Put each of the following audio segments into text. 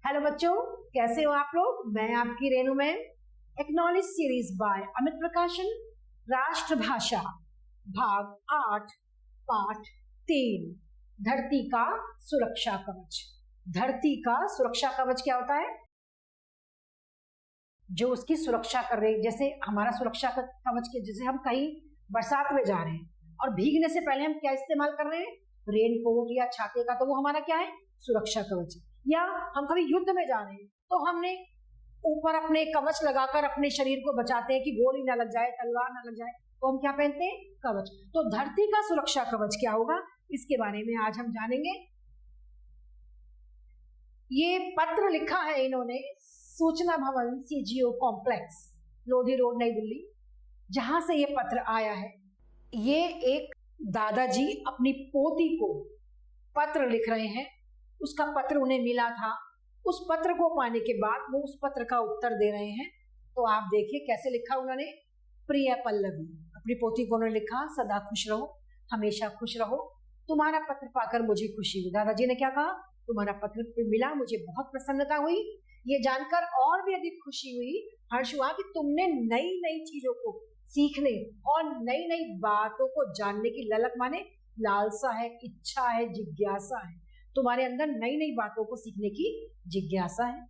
Hello बच्चों, कैसे हो आप लोग। मैं आपकी Renu ma'am. Acknowledge series by Amit प्रकाशन, राष्ट्रभाषा भाग 8 पाठ 3, धरती का सुरक्षा कवच। धरती का सुरक्षा कवच क्या होता है? जो उसकी सुरक्षा कर रही, जैसे हमारा सुरक्षा कवच के, जैसे हम कहीं बरसात में जा रहे हैं और भीगने से पहले हम क्या इस्तेमाल कर रहे हैं? रेनकोट या छाते का, तो वो हमारा क्या है? सुरक्षा कवच। या हम कभी युद्ध में जा रहे हैं तो हमने ऊपर अपने कवच लगाकर अपने शरीर को बचाते हैं कि गोली ना लग जाए, तलवार ना लग जाए, तो हम क्या पहनते हैं? कवच। तो धरती का सुरक्षा कवच क्या होगा, इसके बारे में आज हम जानेंगे। ये पत्र लिखा है इन्होंने सूचना भवन सीजीओ कॉम्प्लेक्स, लोधी रोड, नई दिल्ली, जहां से ये पत्र आया है। ये एक दादाजी अपनी पोती को पत्र लिख रहे हैं। उसका पत्र उन्हें मिला था। उस पत्र को पाने के बाद वो उस पत्र का उत्तर दे रहे हैं। तो आप देखिए कैसे लिखा उन्होंने। प्रिय पल्लवी, अपनी पोती को उन्होंने लिखा, सदा खुश रहो, हमेशा खुश रहो, तुम्हारा पत्र पाकर मुझे खुशी हुई। दादाजी ने क्या कहा? तुम्हारा पत्र मिला, मुझे बहुत प्रसन्नता हुई। ये जानकर और भी अधिक खुशी हुई, हर्ष हुआ कि तुमने नई नई चीजों को सीखने और नई नई बातों को जानने की ललक, माने लालसा है, इच्छा है, जिज्ञासा है। तुम्हारे अंदर नई नई बातों को सीखने की जिज्ञासा है।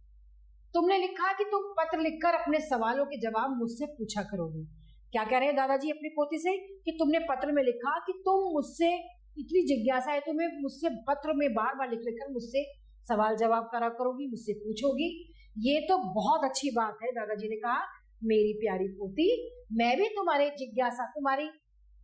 तुमने लिखा कि तुम पत्र लिखकर अपने सवालों के जवाब मुझसे पूछा करोगे। क्या कह रहे हैं दादाजी अपनी पोती से? कि तुमने पत्र में लिखा कि तुम मुझसे, इतनी जिज्ञासा है तुम्हें, मुझसे पत्र में बार बार लिख लिखकर मुझसे सवाल जवाब करा करोगी, मुझसे पूछोगी। ये तो बहुत अच्छी बात है। दादाजी ने कहा, मेरी प्यारी पोती, मैं भी तुम्हारी जिज्ञासा, तुम्हारी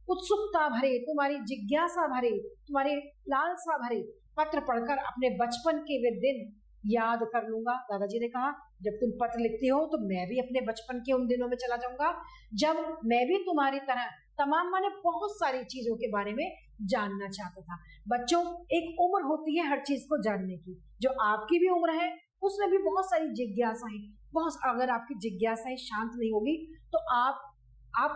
उत्सुकता भरे, तुम्हारी जिज्ञासा भरे, तुम्हारी लालसा भरे पत्र पढ़कर अपने बचपन के वे दिन याद कर लूंगा। दादाजी ने कहा, जब तुम पत्र लिखती हो तो मैं भी अपने बचपन के उन दिनों में चला जाऊंगा, जब मैं भी तुम्हारी तरह तमाम, माने बहुत सारी चीजों के बारे में जानना चाहता था। बच्चों, एक उम्र होती है हर चीज को जानने की। जो आपकी भी उम्र है उसमें भी बहुत सारी जिज्ञासाएं, बहुत, अगर आपकी जिज्ञासाएं शांत नहीं होगी तो आप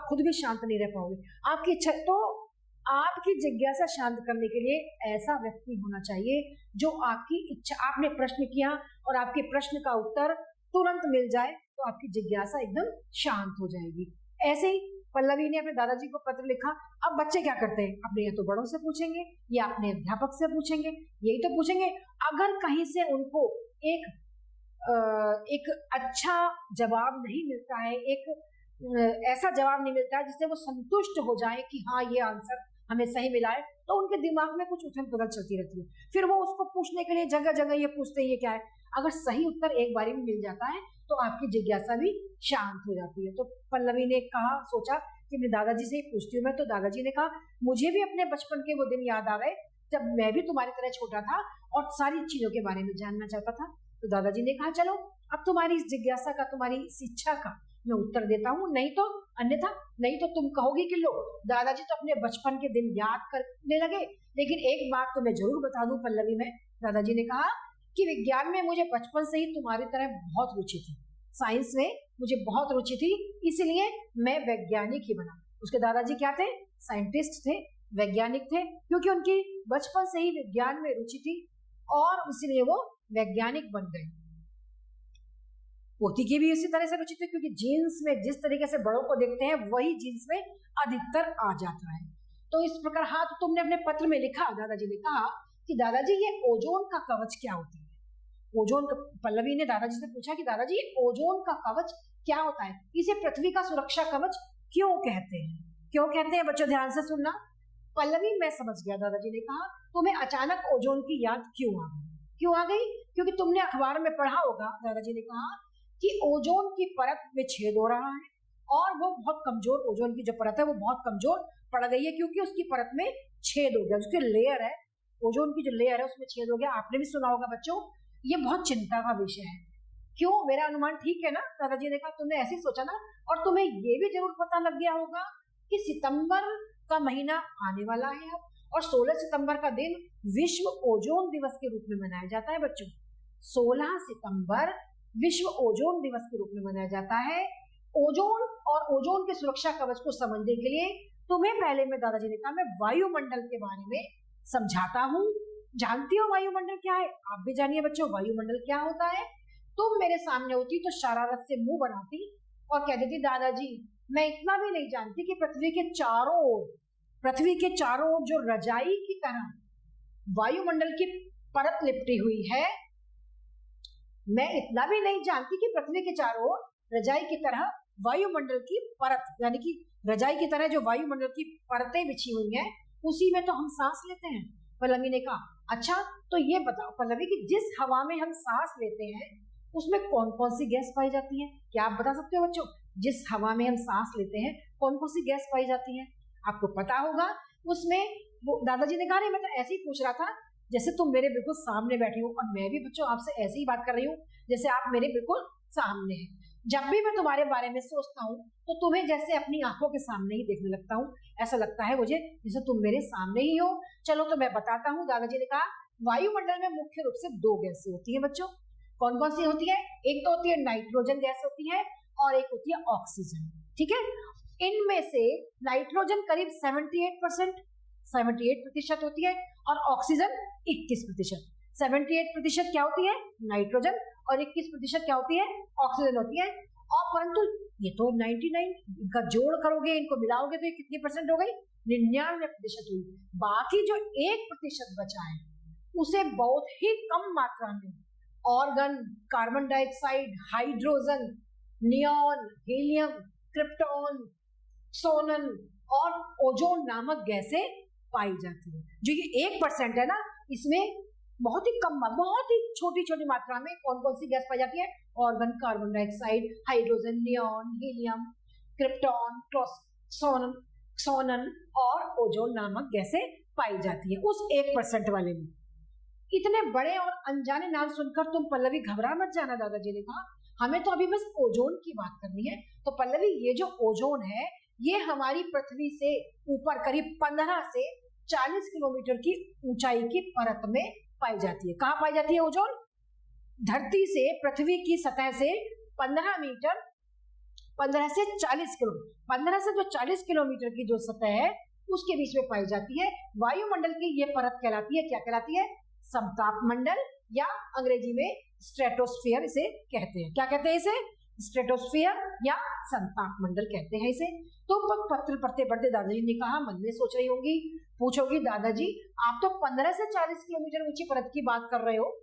खुद भी शांत नहीं रह पाओगे। आपकी इच्छा, तो आपकी जिज्ञासा शांत करने के लिए ऐसा व्यक्ति होना चाहिए जो आपकी इच्छा, आपने प्रश्न किया और आपके प्रश्न का उत्तर तुरंत मिल जाए तो आपकी जिज्ञासा एकदम शांत हो जाएगी। ऐसे ही पल्लवी ने अपने दादाजी को पत्र लिखा। अब बच्चे क्या करते हैं? अपने या तो बड़ों से पूछेंगे या अपने अध्यापक से पूछेंगे, यही तो पूछेंगे। अगर कहीं से उनको एक अच्छा जवाब नहीं मिलता है, एक ऐसा जवाब नहीं मिलता है जिससे वो संतुष्ट हो जाए कि हाँ ये आंसर हमें सही मिला है, तो उनके दिमाग में कुछ उथल पुथल चलती रहती है। फिर वो उसको पूछने के लिए जगह जगह ये पूछते हैं ये क्या है। अगर सही उत्तर एक बारी में मिल जाता है तो आपकी जिज्ञासा भी शांत हो जाती है। तो पल्लवी ने कहा, सोचा कि मैं दादाजी से ही पूछती हूँ। मैं तो दादाजी ने कहा, मुझे भी अपने बचपन के वो दिन याद आ गए जब मैं भी तुम्हारी तरह छोटा था और सारी चीजों के बारे में जानना चाहता था। तो दादाजी ने कहा, चलो अब तुम्हारी इस जिज्ञासा का, तुम्हारी इस इच्छा का मैं उत्तर देता हूँ, नहीं तो अन्यथा, नहीं तो तुम कहोगी कि लो दादाजी तो अपने बचपन के दिन याद करने लगे। लेकिन एक बात तो मैं जरूर बता दूं पल्लवी में, दादाजी ने कहा कि विज्ञान में मुझे बचपन से ही तुम्हारी तरह बहुत रुचि थी, साइंस में मुझे बहुत रुचि थी, इसलिए मैं वैज्ञानिक ही बना। उसके दादाजी क्या थे? साइंटिस्ट थे, वैज्ञानिक थे, क्योंकि उनकी बचपन से ही विज्ञान में रुचि थी और इसलिए वो वैज्ञानिक बन गए। पोती की भी इसी तरह से रुचि थी, क्योंकि जीन्स में जिस तरीके से बड़ों को देखते हैं वही जीन्स में अधिकतर आ जाता है। तो इस प्रकार, हाँ, तो तुमने अपने पत्र में लिखा, दादाजी ने कहा कि दादाजी ये ओजोन का कवच क्या होता है? ओजोन का, पल्लवी ने दादाजी से पूछा कि दादाजी ये ओजोन का कवच क्या होता है? इसे पृथ्वी का सुरक्षा कवच क्यों कहते हैं? क्यों कहते हैं? बच्चों ध्यान से सुनना। पल्लवी, मैं समझ गया। दादाजी ने कहा, तुम्हें अचानक ओजोन की याद क्यों आ गई? क्यों आ गई? क्योंकि तुमने अखबार में पढ़ा होगा, दादाजी ने कहा, कि ओजोन की परत में छेद हो रहा है और वो बहुत कमजोर, ओजोन की जो परत है वो बहुत कमजोर पड़ गई है, क्योंकि उसकी परत में छेद हो गया, उसकी लेयर है, ओजोन की जो लेयर है उसमें छेद हो गया। आपने भी सुना होगा बच्चों, ये बहुत चिंता का विषय है। क्यों? मेरा अनुमान ठीक है ना? दादाजी ने कहा, तुमने ऐसे ही सोचा ना। और तुम्हें ये भी जरूर पता लग गया होगा कि सितंबर का महीना आने वाला है अब, और 16 सितंबर का दिन विश्व ओजोन दिवस के रूप में मनाया जाता है। बच्चों, 16 सितंबर विश्व ओजोन दिवस के रूप में मनाया जाता है। ओजोन और ओजोन के सुरक्षा कवच को समझने के लिए तुम्हें पहले, मैं दादाजी ने कहा, मैं वायुमंडल के बारे में समझाता हूँ। जानती हो वायुमंडल क्या है? आप भी जानिए बच्चों, वायुमंडल क्या होता है। तुम मेरे सामने होती तो शरारत से मुंह बनाती और कह देती, दादाजी मैं इतना भी नहीं जानती कि पृथ्वी के चारों ओर जो रजाई की तरह वायुमंडल की परत लिपटी हुई है, मैं इतना भी नहीं जानती कि पृथ्वी के चारों ओर रजाई की तरह वायुमंडल की परत, यानी कि रजाई की तरह जो वायुमंडल की परतें बिछी हुई हैं, उसी में तो हम सांस लेते हैं। पल्लवी ने कहा, अच्छा तो ये बताओ पल्लवी कि जिस हवा में हम सांस लेते हैं उसमें कौन कौन सी गैस पाई जाती है? क्या आप बता सकते हो बच्चों? जिस हवा में हम सांस लेते हैं कौन कौन सी गैस पाई जाती है? आपको पता होगा। उसमें वो दादाजी ने कहा, नहीं मैं तो ऐसे ही पूछ रहा था जैसे तुम मेरे बिल्कुल सामने बैठी हो, और मैं भी बच्चों आपसे ऐसे ही बात कर रही हूँ जैसे आप मेरे बिल्कुल सामने हैं। जब भी मैं तुम्हारे बारे में सोचता हूँ तो तुम्हें जैसे अपनी आंखों के सामने ही देखने लगता हूँ, ऐसा लगता है मुझे जैसे तुम मेरे सामने ही हो। चलो तो मैं बताता हूँ। दादाजी ने कहा, वायुमंडल में मुख्य रूप से दो गैसें होती है बच्चों। कौन कौन सी होती है? एक तो होती है नाइट्रोजन गैस होती है और एक होती है ऑक्सीजन। ठीक है, इनमें से नाइट्रोजन करीब 78% होती है और ऑक्सीजन 21%। 78% क्या होती है? नाइट्रोजन, और 21% क्या होती है? ऑक्सीजन होती है। और परंतु ये तो 99 का जोड़ करोगे, इनको मिलाओगे तो ये कितनी परसेंट हो गई? 99% हुई। बाकी जो 1% बचा है उसे बहुत ही कम मात्रा में argon, carbon dioxide, hydrogen, neon, helium, krypton, सोनन और ओजोन नामक गैसें पाई जाती है। जो ये 1% है ना, इसमें बहुत ही कम, बहुत ही छोटी छोटी मात्रा में कौन कौन सी गैस पाई जाती है? Argon, carbon dioxide, hydrogen, neon, helium, krypton, सोनन और ओजोन नामक गैसें पाई जाती है उस 1% वाले में। इतने बड़े और अनजाने नाम सुनकर तुम पल्लवी घबरा मत जाना, दादाजी ने कहा, हमें तो अभी बस ओजोन की बात करनी है। तो पल्लवी, ये जो ओजोन है ये हमारी पृथ्वी से ऊपर करीब 15 से 40 किलोमीटर की ऊंचाई की परत में पाई जाती है। कहाँ पाई जाती है ओजोन? धरती से, पृथ्वी की सतह से 15 मीटर, 15 से 40 किलोमीटर, 15 से जो 40 किलोमीटर की जो सतह है उसके बीच में पाई जाती है। वायुमंडल की ये परत कहलाती है, क्या कहलाती है? समताप मंडल, या अंग्रेजी में स्ट्रेटोस्फीयर इसे कहते हैं। क्या कहते हैं इसे? स्ट्रेटोस्फीयर या समताप मंडल कहते हैं इसे। तो पत्र पढ़ते पढ़ते दादाजी ने कहा, मन में सोच रही होंगी, पूछोगी, दादाजी आप तो 15 से 40 किलोमीटर ऊंची परत की बात कर रहे हो,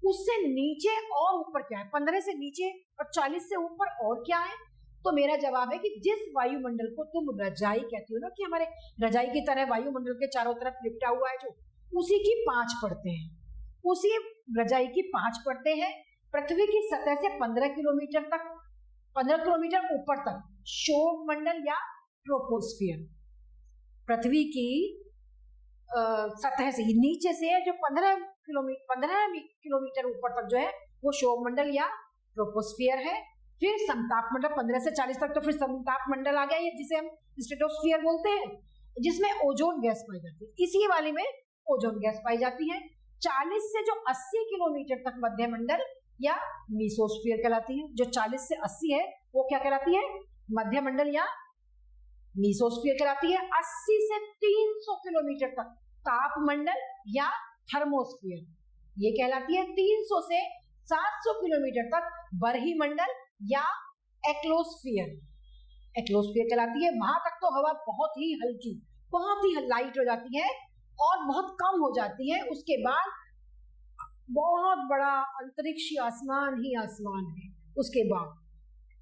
उससे नीचे और ऊपर क्या है? 15 से नीचे और 40 से ऊपर और क्या है? तो मेरा जवाब है कि जिस वायुमंडल को तुम रजाई कहती हो ना, कि हमारे रजाई की तरह वायुमंडल के चारों तरफ लिपटा हुआ है, जो उसी की 5 परतें हैं, उसी रजाई की 5 परतें हैं। पृथ्वी की सतह से 15 किलोमीटर तक, 15 किलोमीटर ऊपर तक शोभ मंडल या ट्रोपोस्फियर, पृथ्वी की सतह से नीचे से जो 15 किलोमीटर ऊपर तक जो है वो शोभ मंडल या ट्रोपोस्फियर है। फिर समताप मंडल 15 से 40 तक, तो फिर समताप मंडल आ गया, ये जिसे हम स्ट्रेटोस्फियर बोलते हैं, जिसमें ओजोन गैस पाई जाती है। इसी वाले में ओजोन गैस पाई जाती है। 40 से जो 80 किलोमीटर तक मध्य मंडल या मीसोस्फीयर कहलाती है। जो 40 से 80 है वो क्या कहलाती है? मध्य मंडल या मीसोस्फीयर कहलाती है। 80 से 300 किलोमीटर तक ताप मंडल या थर्मोस्फीयर ये कहलाती है। 300 से 700 किलोमीटर तक बरही मंडल या एक्लोस्फीयर कहलाती है। वहां तक तो हवा बहुत ही हल्की, बहुत ही लाइट हो जाती है और बहुत कम हो जाती है। उसके बाद बहुत बड़ा अंतरिक्ष आसमान ही आसमान है उसके बाद।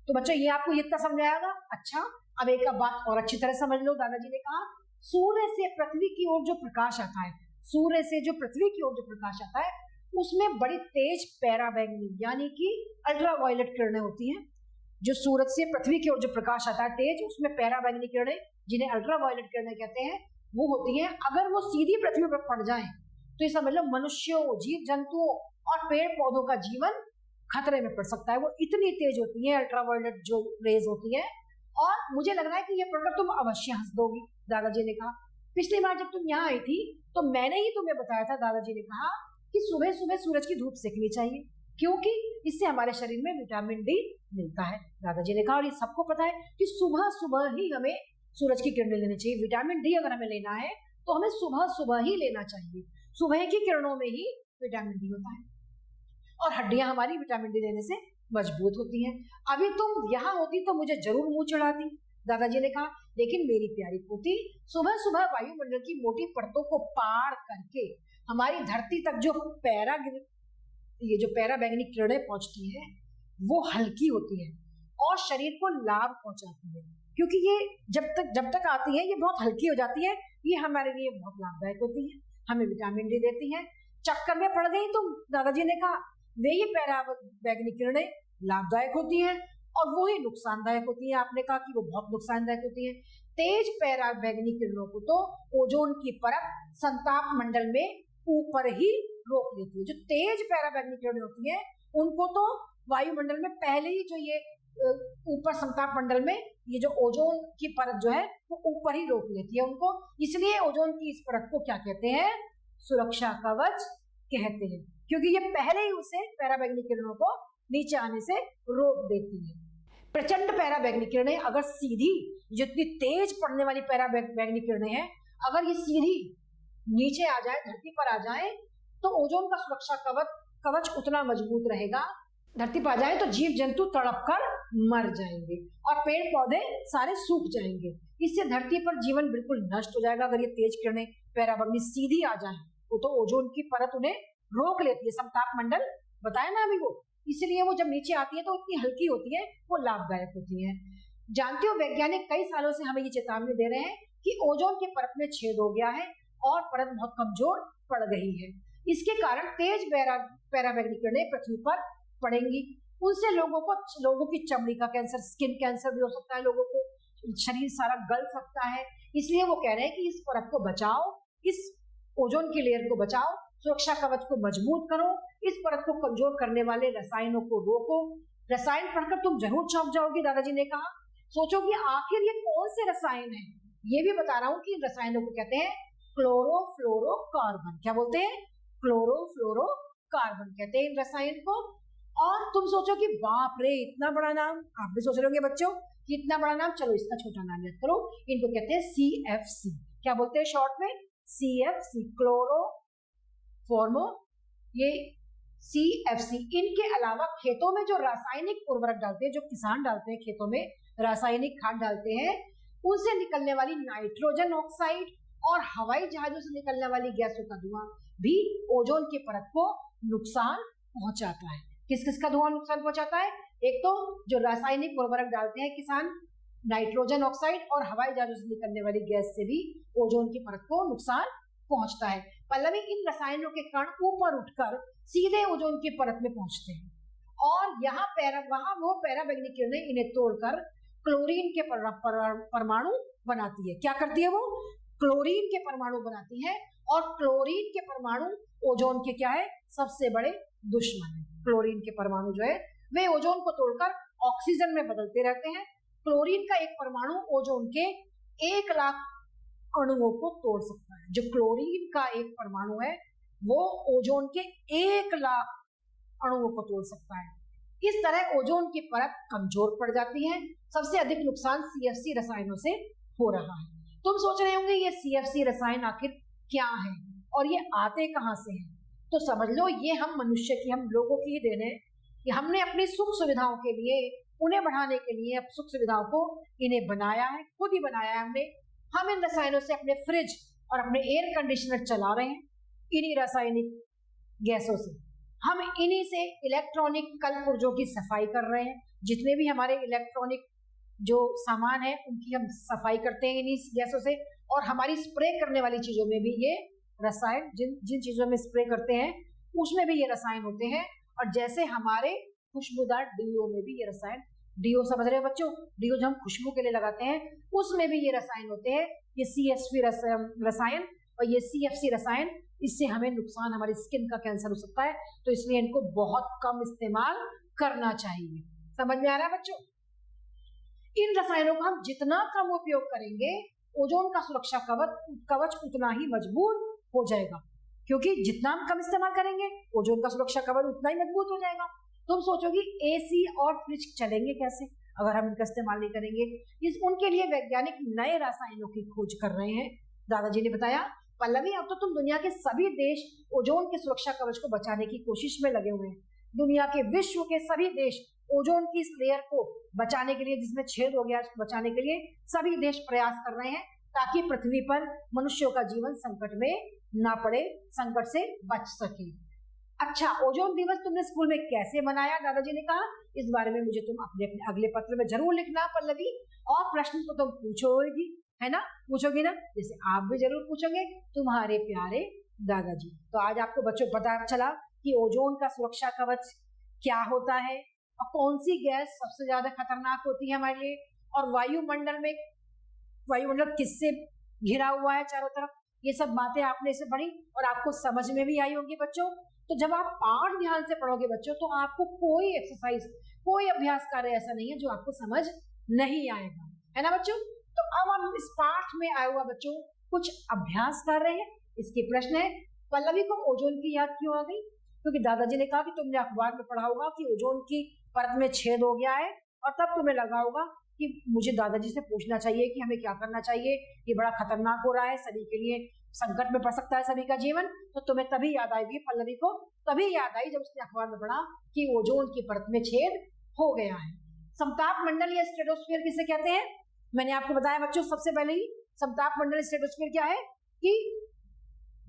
तो बच्चों ये आपको इतना समझाएगा। अच्छा, अब एक बात और अच्छी तरह समझ लो। दादाजी ने कहा, सूर्य से पृथ्वी की ओर जो प्रकाश आता है, सूर्य से जो पृथ्वी की ओर जो प्रकाश आता है उसमें बड़ी तेज पैराबैंगनी यानी कि अल्ट्रावायलेट किरणें होती हैं। जो सूरज से पृथ्वी की ओर जो प्रकाश आता है तेज, उसमें पैराबैंगनी किरणें, जिन्हें अल्ट्रावायलेट किरणें कहते हैं, वो होती हैं। अगर वो सीधी पृथ्वी पर पड़ जाएं तो ये समझ लो मनुष्यों, जीव जंतुओं और पेड़ पौधों का जीवन खतरे में पड़ सकता है। वो इतनी तेज होती है अल्ट्रावायलेट जो रेज होती है। और मुझे लग रहा है कि ये प्रोडक्ट तुम अवश्य हंस दोगी। दादाजी ने कहा, पिछली बार जब तुम यहाँ आई थी तो मैंने ही तुम्हें बताया था, दादाजी ने कहा कि सुबह सुबह सूरज की धूप सेकनी चाहिए क्योंकि इससे हमारे शरीर में विटामिन डी मिलता है। दादाजी ने कहा, और ये सबको पता है कि सुबह सुबह ही हमें सूरज की किरणें लेनी चाहिए। विटामिन डी अगर हमें लेना है तो हमें सुबह सुबह ही लेना चाहिए। सुबह की किरणों में ही विटामिन डी होता है और हड्डियां हमारी विटामिन डी लेने से मजबूत होती हैं। अभी तुम यहाँ होती तो मुझे जरूर मुंह चढ़ाती, दादाजी ने कहा, लेकिन मेरी प्यारी पोती, सुबह सुबह वायुमंडल की मोटी परतों को पार करके हमारी धरती तक जो पैरा बैंगनी किरणें पहुंचती है वो हल्की होती है और शरीर को लाभ पहुंचाती है, क्योंकि ये जब तक आती है ये बहुत हल्की हो जाती है। ये हमारे लिए बहुत लाभदायक होती है, हमें विटामिन डी देती है। चक्कर में पड़ गई तुम, दादाजी ने कहा, वे ही पैरा बैंगनी किरणें लाभदायक होती हैं और वो ही नुकसानदायक होती है। आपने कहा कि वो बहुत नुकसानदायक होती है। तेज पैरा बैंगनी किरणों को तो ओजोन की परत संताप मंडल में ऊपर ही रोक लेती है। जो तेज पैरा बैंगनी किरणें होती है उनको तो वायुमंडल में पहले ही जो ये ऊपर संताप मंडल में ये जो ओजोन की परत जो है वो ऊपर ही रोक लेती है उनको। इसलिए ओजोन की इस परत को क्या कहते हैं? सुरक्षा कवच कहते हैं, क्योंकि ये पहले ही उसे पैरा बैंगनी किरणों को नीचे आने से रोक देती है। प्रचंड पैरा बैंगनी किरणें अगर सीधी, जितनी तेज पड़ने वाली पैरा बैंगनी किरणें हैं, अगर ये सीधी नीचे आ जाए, धरती पर आ जाए, तो ओजोन का सुरक्षा कवच उतना मजबूत रहेगा। धरती पर आ जाए तो जीव जंतु तड़प कर मर जाएंगे और पेड़ पौधे सारे सूख जाएंगे। इससे धरती पर जीवन बिल्कुल नष्ट हो जाएगा। अगर ये तेज किरणें पैरा बैंगनी सीधी आ जाए तो ओजोन की परत उन्हें रोक लेती है। समताप मंडल बताया ना अभी वो, इसलिए वो जब नीचे आती है तो इतनी हल्की होती है, वो लाभदायक होती है। जानते हो, वैज्ञानिक कई सालों से हमें ये चेतावनी दे रहे हैं कि ओजोन के परत में छेद हो गया है और परत बहुत कमजोर पड़ गई है। इसके कारण तेज पैरा बैंगनी किरणें पृथ्वी पर पड़ेंगी। उनसे लोगों की चमड़ी का कैंसर, स्किन कैंसर भी हो सकता है, लोगों को शरीर सारा गल सकता है। इसलिए वो कह रहे हैं कि इस परत को बचाओ, इस ओजोन की लेयर को बचाओ, सुरक्षा कवच को मजबूत करो, इस परत को कमजोर करने वाले रसायनों को रोको। रसायन पढ़कर तुम जरूर चौंक जाओगी, दादाजी ने कहा। सोचोगी आखिर ये कौन से रसायन है? ये भी बता रहा हूँ कि रसायनों को कहते हैं क्लोरोफ्लोरोकार्बन। क्या बोलते हैं? क्लोरोफ्लोरोकार्बन कहते हैं इन रसायन को। और तुम सोचो कि बाप रे, इतना बड़ा नाम। आप भी सोच रहे होंगे बच्चों कि इतना बड़ा नाम, चलो इसका छोटा नाम याद करो। इनको कहते हैं CFC। क्या बोलते हैं शॉर्ट में? CFC, क्लोरोफॉर्मो, ये CFC। इनके अलावा खेतों में जो रासायनिक उर्वरक डालते हैं, जो किसान डालते हैं खेतों में, रासायनिक खाद डालते हैं, उनसे निकलने वाली नाइट्रोजन ऑक्साइड और हवाई जहाजों से निकलने वाली गैसों का धुआं भी ओजोन की परत को नुकसान पहुंचाता है। किस किस का धुआं नुकसान पहुंचाता है? एक तो जो रासायनिक उर्वरक डालते हैं किसान, नाइट्रोजन ऑक्साइड और हवाई जहाजों से निकलने वाली गैस से भी ओजोन की परत को नुकसान पहुंचता है। पल्लवी, इन रसायनों के कण ऊपर उठकर सीधे ओजोन की परत में पहुंचते हैं और वहां वो पैरा बैंगनी किरणें इन्हें तोड़कर क्लोरीन के परमाणु बनाती है। क्या करती है वो? क्लोरीन के परमाणु बनाती है। और क्लोरीन के परमाणु ओजोन के क्या है? सबसे बड़े दुश्मन है। क्लोरीन के परमाणु जो है वे ओजोन को तोड़कर ऑक्सीजन में बदलते रहते हैं। क्लोरीन का एक परमाणु ओजोन के 1 लाख अणुओं को तोड़ सकता है। जो क्लोरीन का एक परमाणु है वो ओजोन के 1 लाख अणुओं को तोड़ सकता है। इस तरह ओजोन की परत कमजोर पड़ जाती है। सबसे अधिक नुकसान CFC रसायनों से हो रहा है। तुम सोच रहे होंगे ये CFC रसायन आखिर क्या है और ये आते कहां से हैं? तो समझ लो ये हम मनुष्य की, हम लोगों की ही देन है कि हमने अपनी सुख सुविधाओं के लिए, उन्हें बढ़ाने के लिए, सुख सुविधाओं को इन्हें बनाया है, खुद ही बनाया है हमने। हम इन रसायनों से अपने फ्रिज और अपने एयर कंडीशनर चला रहे हैं, इन्हीं रासायनिक गैसों से। हम इन्हीं से इलेक्ट्रॉनिक कल पुर्जों की सफाई कर रहे हैं। जितने भी हमारे इलेक्ट्रॉनिक जो सामान है उनकी हम सफाई करते हैं इन्हीं गैसों से। और हमारी स्प्रे करने वाली चीजों में भी ये रसायन, जिन चीजों में स्प्रे करते हैं उसमें भी ये रसायन होते हैं। और जैसे हमारे खुशबूदार डीओ में भी ये रसायन, डीओ समझ रहे हो बच्चों, डीओ जो हम खुशबू के लिए लगाते हैं उसमें भी ये रसायन होते हैं, ये CFC रसायन और ये CFC रसायन। इससे हमें नुकसान, हमारी स्किन का कैंसर हो सकता है। तो इसलिए इनको बहुत कम इस्तेमाल करना चाहिए। समझ में आ रहा है बच्चों? इन रसायनों का हम जितना कम उपयोग करेंगे, ओजोन का सुरक्षा कवच उतना ही मजबूत हो जाएगा। क्योंकि जितना हम कम इस्तेमाल करेंगे, ओजोन का सुरक्षा कवच उतना ही मजबूत हो जाएगा। तुम सोचोगी AC और फ्रिज चलेंगे कैसे अगर हम इनका इस्तेमाल नहीं करेंगे? उनके लिए वैज्ञानिक नए रसायनों की खोज कर रहे हैं। दादाजी ने बताया पल्लवी, अब तो तुम दुनिया के सभी देश ओजोन के सुरक्षा कवच को बचाने की कोशिश में लगे हुए हैं। दुनिया के, विश्व के सभी देश ओजोन की इस लेयर को बचाने के लिए, जिसमें छेद हो गया, उसको बचाने के लिए सभी देश प्रयास कर रहे हैं ताकि पृथ्वी पर मनुष्यों का जीवन संकट में ना पड़े, संकट से बच सके। अच्छा, ओजोन दिवस तुमने स्कूल में कैसे मनाया? दादाजी ने कहा इस बारे में मुझे तुम अपने अपने अगले पत्र में जरूर लिखना पल्लवी, और प्रश्न तो तुम पूछोगी, है ना, पूछोगी ना, जैसे आप भी जरूर पूछोगे तुम्हारे प्यारे दादाजी। तो आज आपको बच्चों पता चला कि ओजोन का सुरक्षा कवच क्या होता है और कौन सी गैस सबसे ज्यादा खतरनाक होती है हमारे लिए, और वायुमंडल किससे घिरा हुआ है चारों तरफ। ये सब बातें आपने इसे पढ़ी और आपको समझ में भी आई होंगी बच्चों। तो जब आप पाठ ध्यान से पढ़ोगे बच्चों, तो आपको कोई एक्सरसाइज, कोई अभ्यास कार्य ऐसा नहीं है जो आपको समझ नहीं आएगा, है ना बच्चों। तो अब हम इस पाठ में आए हुआ बच्चों कुछ अभ्यास कर रहे हैं। इसके प्रश्न है, पल्लवी को ओजोन की याद क्यों आ गई? क्योंकि दादाजी ने कहा कि तुमने अखबार में पढ़ा होगा कि ओजोन की परत में छेद हो गया है, और तब तुम्हें लगा होगा कि मुझे दादाजी से पूछना चाहिए कि हमें क्या करना चाहिए, ये बड़ा खतरनाक हो रहा है, सभी के लिए संकट में पड़ सकता है सभी का जीवन। तो तुम्हें तभी याद आएगी, पल्लवी को तभी याद आई जब उसने अखबार में पढ़ा कि ओजोन की परत में छेद हो गया है। समताप मंडल या स्ट्रेटोस्फीयर किसे कहते हैं? मैंने आपको बताया बच्चों सबसे पहले ही, समताप मंडल स्ट्रेटोस्फीयर क्या है कि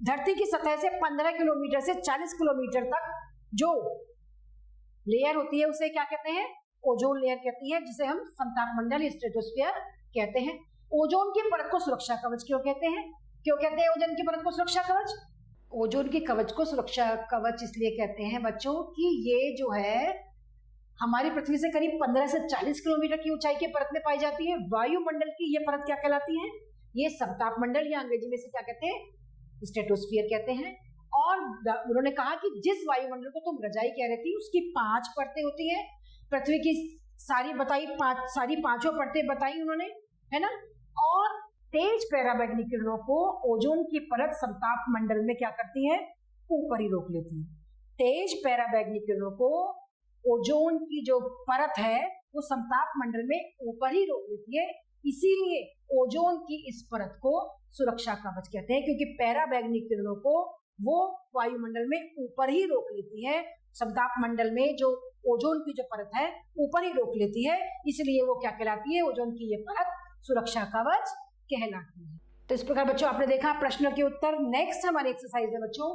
धरती की सतह से 15 किलोमीटर से 40 किलोमीटर तक जो लेयर होती है उसे क्या कहते हैं? ओजोन लेयर कहती है, जिसे हम समताप मंडल स्ट्रेटोस्फीयर कहते हैं। ओजोन की परत को सुरक्षा कवच क्यों कहते हैं? क्यों कहते हैं ओजोन की परत को सुरक्षा कवच? ओजोन की कवच को सुरक्षा कवच इसलिए कहते हैं बच्चों कि ये जो है हमारी पृथ्वी से करीब 15 से 40 किलोमीटर की ऊंचाई की परत में पाई जाती है। वायुमंडल की ये परत क्या कहलाती है? ये समताप मंडल या अंग्रेजी में से क्या कहते हैं? स्ट्रेटोस्फीयर कहते हैं। और उन्होंने कहा कि जिस वायुमंडल को तुम रजाई कह रही थी उसकी 5 परतें होती है। पृथ्वी की सारी पांचों परतें बताई उन्होंने, है ना। और तेज पैराबैंगनी किरणों को ओजोन की परत समताप मंडल में क्या करती है? ऊपर ही रोक लेती है। तेज पैराबैंगनी किरणों को ओजोन की जो परत है वो समताप मंडल में ऊपर ही रोक लेती है। इसीलिए ओजोन की इस परत को सुरक्षा कवच कहते हैं, क्योंकि पैराबैंगनी किरणों को वो वायुमंडल में ऊपर ही रोक लेती है। समताप मंडल में जो ओजोन की जो परत है ऊपर ही रोक लेती है, इसलिए वो क्या कहलाती है? ओजोन की ये परत सुरक्षा कवच कहलाती है। तो इस प्रकार बच्चों आपने देखा प्रश्नों के उत्तर। नेक्स्ट हमारी एक्सरसाइज है बच्चों,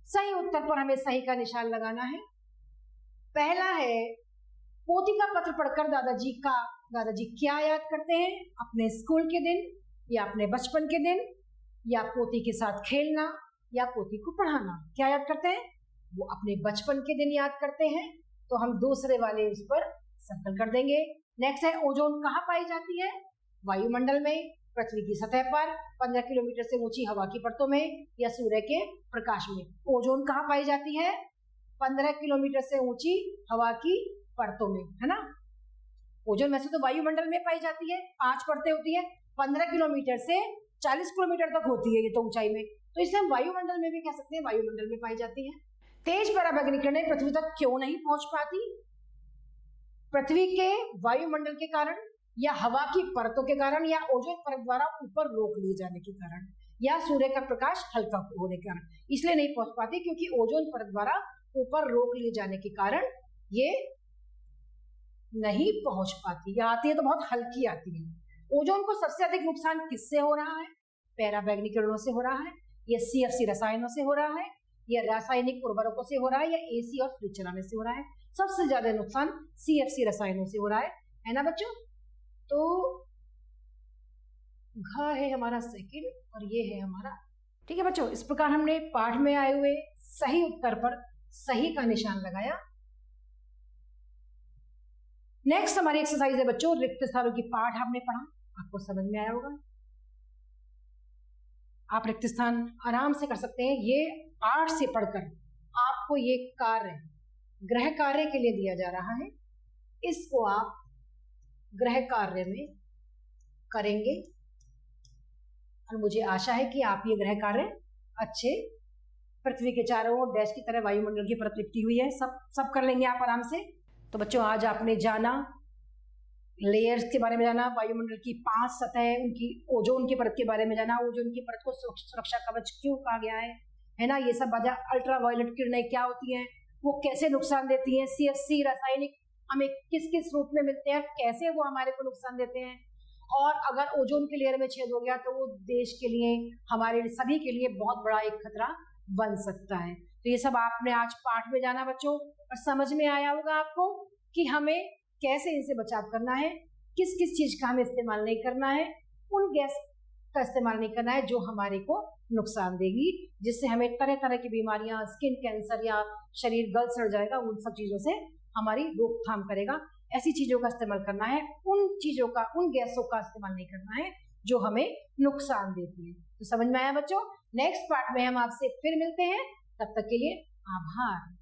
सही उत्तर पर हमें सही का निशान लगाना है। पहला है, पोती का पत्र पढ़कर दादाजी क्या याद करते हैं? अपने स्कूल के दिन, या अपने बचपन के दिन, या पोती के साथ खेलना, या पोती को पढ़ाना। क्या याद करते हैं? वो अपने बचपन के दिन याद करते हैं। तो हम दूसरे वाले उस पर सर्कल कर देंगे। नेक्स्ट है, ओजोन कहाँ पाई जाती है? वायुमंडल में, पृथ्वी की सतह पर, 15 किलोमीटर से ऊंची हवा की परतों में, या सूर्य के प्रकाश में। ओजोन कहाँ पाई जाती है? 15 किलोमीटर से ऊंची हवा की परतों में, है ना। ओजोन वैसे तो वायुमंडल में पाई जाती है, 5 परतें होती है, 15 किलोमीटर से 40 किलोमीटर तक होती है ये तो ऊंचाई में, तो इसे हम वायुमंडल में भी कह सकते हैं, वायुमंडल में पाई जाती है। तेज पराबैंगनी किरणें पृथ्वी तक क्यों नहीं पहुंच पाती? पृथ्वी के वायुमंडल के कारण, या हवा की परतों के कारण, या ओजोन परत द्वारा ऊपर रोक लिए जाने के कारण, या सूर्य का प्रकाश हल्का होने के कारण इसलिए नहीं पहुंच पाती, क्योंकि ओजोन परत द्वारा ऊपर रोक लिए जाने के कारण ये नहीं पहुंच पाती, या आती है तो बहुत हल्की आती है। ओजोन को सबसे अधिक नुकसान किससे हो रहा है? पैराबैंगनी किरणों से हो रहा है, या CFC रसायनों से हो रहा है, या रासायनिक उर्वरकों से हो रहा है, या AC और फ्रिज चलाने से हो रहा है? सबसे ज्यादा नुकसान CFC रसायनों से हो रहा है ना बच्चों। तो घ है हमारा सेकंड और ये है हमारा, ठीक है बच्चों। इस प्रकार हमने पाठ में आए हुए सही उत्तर पर सही का निशान लगाया। नेक्स्ट हमारी एक्सरसाइज है बच्चों, रिक्त स्थानों की पाठ आपने पढ़ा, आपको समझ में आया होगा। आप रिक्त स्थान आराम से कर सकते हैं। ये पाठ से पढ़कर आपको ये कार्य गृह कार्य के लिए दिया जा रहा है, इसको आप गृह कार्य में करेंगे और मुझे आशा है कि आप ये गृह कार्य अच्छे, पृथ्वी के चारों ओर डैश की तरह वायुमंडल की परत लिपटी हुई है, सब कर लेंगे आप आराम से। तो बच्चों आज आपने जाना लेयर्स के बारे में जाना, वायुमंडल की 5 सतहें, उनकी ओजोन की परत के बारे में जाना, ओजोन की परत को सुरक्षा कवच क्यों कहा गया है ना, ये सब बातें। अल्ट्रावायलेट किरणें क्या होती हैं, वो कैसे नुकसान देती हैं, CFC रासायनिक हमें किस किस रूप में मिलते हैं, कैसे वो हमारे को नुकसान देते हैं, और अगर ओजोन की लेयर में छेद हो गया तो वो देश के लिए, हमारे सभी के लिए बहुत बड़ा एक खतरा बन सकता है। तो ये सब आपने आज पाठ में जाना बच्चों, और समझ में आया होगा आपको कि हमें कैसे इनसे बचाव करना है, किस किस चीज का हमें इस्तेमाल नहीं करना है, उन गैस का इस्तेमाल नहीं करना है जो हमारे को नुकसान देगी, जिससे हमें तरह तरह की बीमारियां, स्किन कैंसर या शरीर गल सड़ जाएगा, उन सब चीजों से हमारी रोकथाम करेगा। ऐसी चीजों का इस्तेमाल करना है, उन चीजों का, उन गैसों का इस्तेमाल नहीं करना है जो हमें नुकसान देती है। तो समझ में आया बच्चों? नेक्स्ट पार्ट में हम आपसे फिर मिलते हैं, तब तक के लिए आभार।